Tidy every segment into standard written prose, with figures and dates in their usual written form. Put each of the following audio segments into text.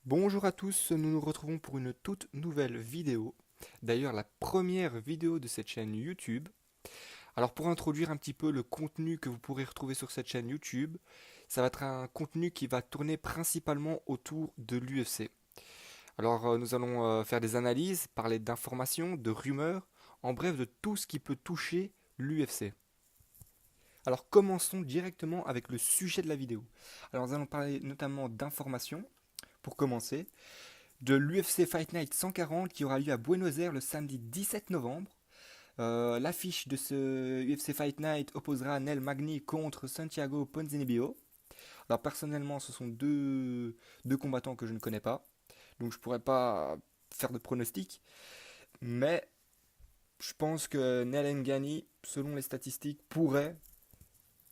Bonjour à tous, nous nous retrouvons pour une toute nouvelle vidéo. D'ailleurs, la première vidéo de cette chaîne YouTube. Alors pour introduire un petit peu le contenu que vous pourrez retrouver sur cette chaîne YouTube, ça va être un contenu qui va tourner principalement autour de l'UFC. Alors nous allons faire des analyses, parler d'informations, de rumeurs, en bref de tout ce qui peut toucher l'UFC. Alors commençons directement avec le sujet de la vidéo. Alors nous allons parler notamment d'informations, pour commencer, de l'UFC Fight Night 140 qui aura lieu à Buenos Aires le samedi 17 novembre. L'affiche de ce UFC Fight Night opposera Nel Magny contre Santiago Ponzinibbio. Alors personnellement, ce sont deux combattants que je ne connais pas, donc je pourrais pas faire de pronostic, mais je pense que Nel Ngani, selon les statistiques, pourrait,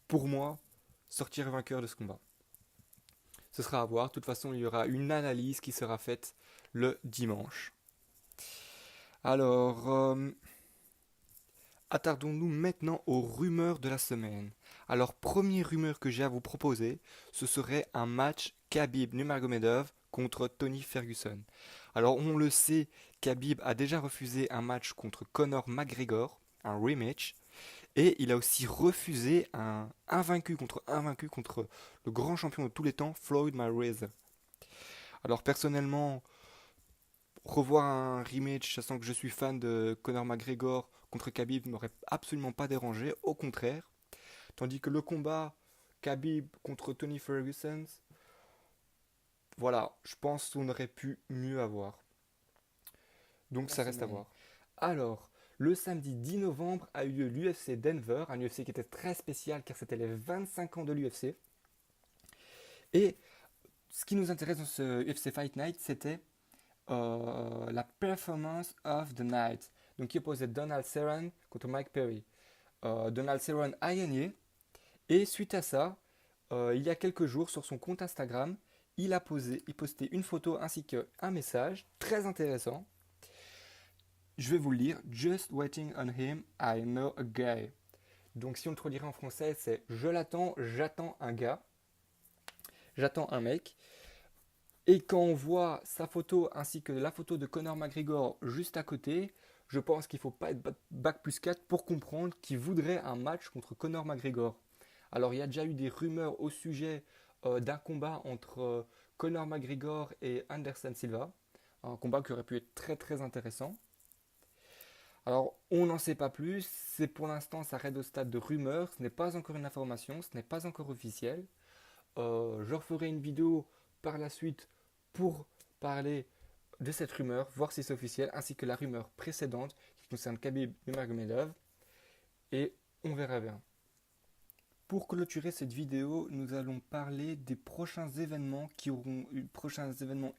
pour moi, sortir vainqueur de ce combat. Ce sera à voir. De toute façon, il y aura une analyse qui sera faite le dimanche. Alors, attardons-nous maintenant aux rumeurs de la semaine. Alors, première rumeur que j'ai à vous proposer, ce serait un match Khabib Nurmagomedov contre Tony Ferguson. Alors, on le sait, Khabib a déjà refusé un match contre Conor McGregor, un rematch, et il a aussi refusé un invaincu contre le grand champion de tous les temps, Floyd Mayweather. Alors, personnellement, revoir un rematch, sachant que je suis fan de Conor McGregor contre Khabib, m'aurait absolument pas dérangé, au contraire. Tandis que le combat Khabib contre Tony Ferguson, voilà, je pense qu'on aurait pu mieux avoir. Donc La ça reste à semaine. voir. Alors, le samedi 10 novembre a eu lieu l'UFC Denver, un UFC qui était très spécial car c'était les 25 ans de l'UFC. Et ce qui nous intéresse dans ce UFC Fight Night, c'était la performance of the night. Donc qui opposait Donald Cerrone contre Mike Perry. Donald Cerrone a gagné. Et suite à ça, il y a quelques jours sur son compte Instagram, il posté une photo ainsi qu'un message très intéressant. Je vais vous le lire. Just waiting on him, I know a guy. Donc si on le traduirait en français, c'est je l'attends, j'attends un gars, j'attends un mec. Et quand on voit sa photo ainsi que la photo de Conor McGregor juste à côté, je pense qu'il ne faut pas être bac plus 4 pour comprendre qu'il voudrait un match contre Conor McGregor. Alors il y a déjà eu des rumeurs au sujet d'un combat entre Conor McGregor et Anderson Silva, un combat qui aurait pu être très très intéressant. Alors on n'en sait pas plus, c'est pour l'instant ça reste au stade de rumeurs, ce n'est pas encore une information, ce n'est pas encore officiel. Je referai une vidéo par la suite pour parler de cette rumeur, voir si c'est officiel, ainsi que la rumeur précédente qui concerne Khabib Nurmagomedov, et on verra bien. Pour clôturer cette vidéo, nous allons parler des prochains événements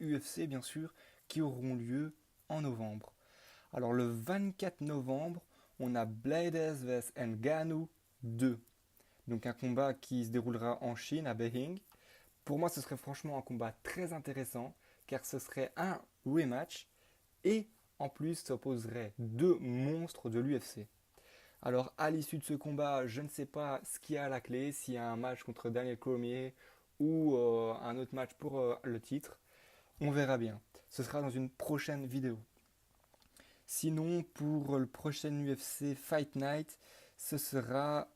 UFC bien sûr, qui auront lieu en novembre. Alors le 24 novembre, on a Blades vs Ngannou 2. Donc un combat qui se déroulera en Chine, à Beijing. Pour moi, ce serait franchement un combat très intéressant, car ce serait un rematch et en plus s'opposerait deux monstres de l'UFC. Alors à l'issue de ce combat, je ne sais pas ce qu'il y a à la clé, s'il y a un match contre Daniel Cormier ou un autre match pour le titre. On verra bien. Ce sera dans une prochaine vidéo. Sinon, pour le prochain UFC Fight Night, ce sera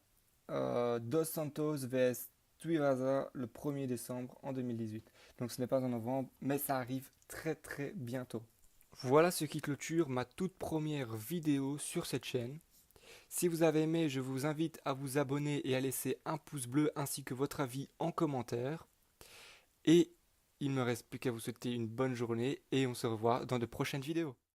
Dos Santos vs Tuivasa le 1er décembre en 2018. Donc ce n'est pas en novembre, mais ça arrive très très bientôt. Voilà ce qui clôture ma toute première vidéo sur cette chaîne. Si vous avez aimé, je vous invite à vous abonner et à laisser un pouce bleu ainsi que votre avis en commentaire. Et il ne me reste plus qu'à vous souhaiter une bonne journée et on se revoit dans de prochaines vidéos.